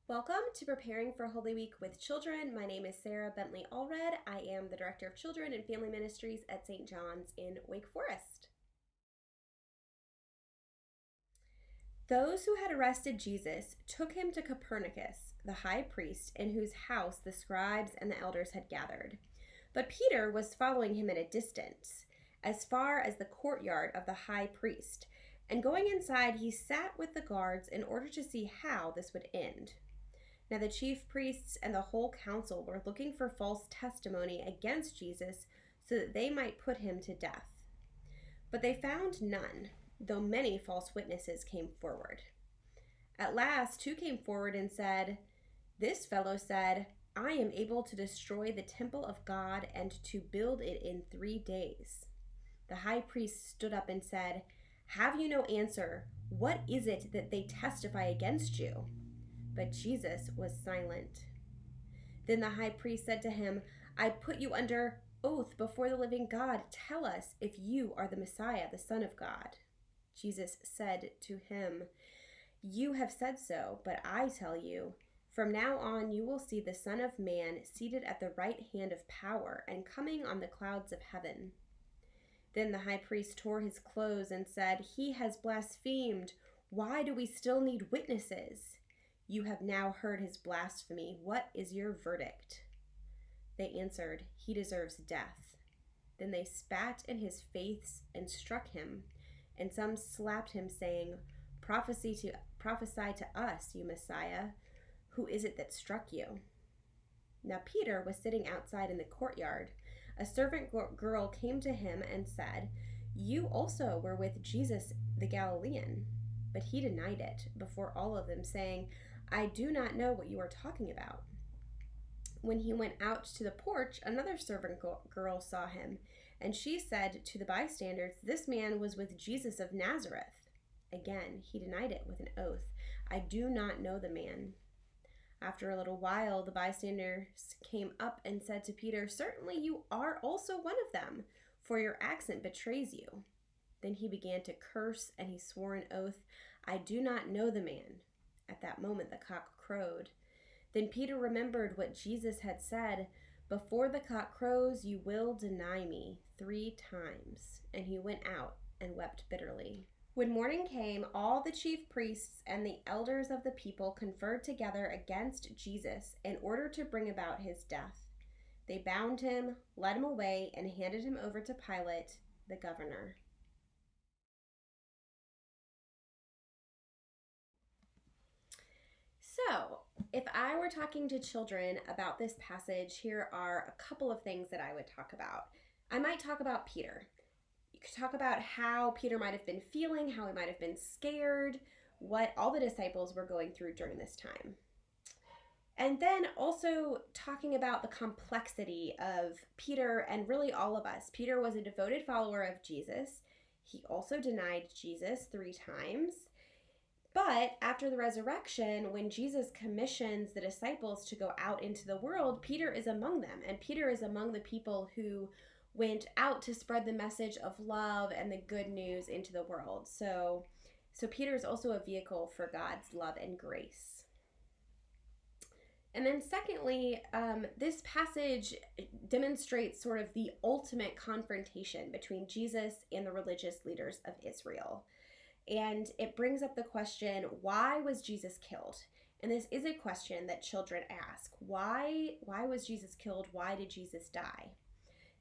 Welcome to Preparing for Holy Week with Children. My name is Sarah Bentley Allred. I am the Director of Children and Family Ministries at St. John's in Wake Forest. Those who had arrested Jesus took him to Copernicus, the high priest, in whose house the scribes and the elders had gathered. But Peter was following him at a distance, as far as the courtyard of the high priest, and going inside he sat with the guards in order to see how this would end. Now the chief priests and the whole council were looking for false testimony against Jesus so that they might put him to death. But they found none, though many false witnesses came forward. At last, two came forward and said, "This fellow said, 'I am able to destroy the temple of God and to build it in 3 days.'" The high priest stood up and said, "Have you no answer? What is it that they testify against you?" But Jesus was silent. Then the high priest said to him, "I put you under oath before the living God. Tell us if you are the Messiah, the Son of God." Jesus said to him, "You have said so, but I tell you, from now on you will see the Son of Man seated at the right hand of power and coming on the clouds of heaven." Then the high priest tore his clothes and said, "He has blasphemed. Why do we still need witnesses? You have now heard his blasphemy. What is your verdict?" They answered, "He deserves death." Then they spat in his face and struck him, and some slapped him, saying, Prophesy to us, you Messiah. Who is it that struck you?" Now Peter was sitting outside in the courtyard. A servant girl came to him and said, "You also were with Jesus the Galilean." But he denied it before all of them, saying, "I do not know what you are talking about." When he went out to the porch, another servant girl saw him, and she said to the bystanders, "This man was with Jesus of Nazareth." Again, he denied it with an oath, "I do not know the man." After a little while, the bystanders came up and said to Peter, "Certainly you are also one of them, for your accent betrays you." Then he began to curse, and he swore an oath, "I do not know the man." At that moment the cock crowed. Then Peter remembered what Jesus had said, "Before the cock crows, you will deny me 3 times." And he went out and wept bitterly. When morning came, all the chief priests and the elders of the people conferred together against Jesus in order to bring about his death. They bound him, led him away, and handed him over to Pilate, the governor. So, if I were talking to children about this passage, here are a couple of things that I would talk about. I might talk about Peter. You could talk about how Peter might have been feeling, how he might have been scared, what all the disciples were going through during this time. And then also talking about the complexity of Peter and really all of us. Peter was a devoted follower of Jesus. He also denied Jesus 3 times. But after the resurrection, when Jesus commissions the disciples to go out into the world, Peter is among them. And Peter is among the people who went out to spread the message of love and the good news into the world. So Peter is also a vehicle for God's love and grace. And then secondly, this passage demonstrates sort of the ultimate confrontation between Jesus and the religious leaders of Israel. And it brings up the question, why was Jesus killed? And this is a question that children ask. Why was Jesus killed? Why did Jesus die?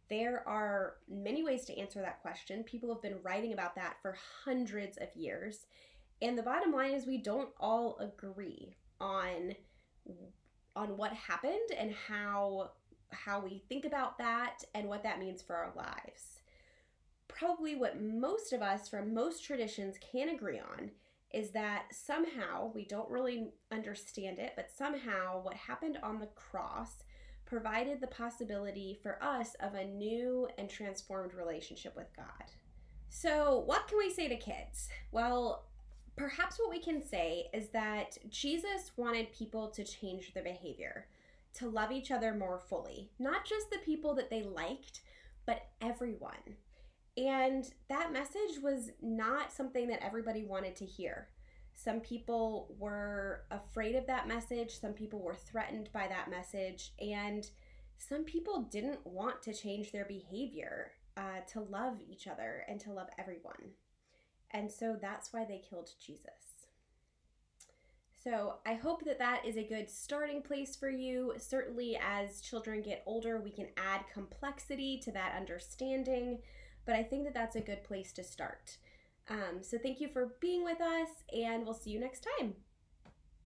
There are many ways to answer that question. People have been writing about that for hundreds of years. And the bottom line is we don't all agree on what happened and how we think about that and what that means for our lives. Probably what most of us from most traditions can agree on is that somehow, we don't really understand it, but somehow what happened on the cross provided the possibility for us of a new and transformed relationship with God. So what can we say to kids? Well, perhaps what we can say is that Jesus wanted people to change their behavior, to love each other more fully, not just the people that they liked, but everyone. And that message was not something that everybody wanted to hear. Some people were afraid of that message. Some people were threatened by that message. And some people didn't want to change their behavior to love each other and to love everyone. And so that's why they killed Jesus. So I hope that that is a good starting place for you. Certainly, as children get older, we can add complexity to that understanding, but I think that that's a good place to start. So thank you for being with us, and we'll see you next time.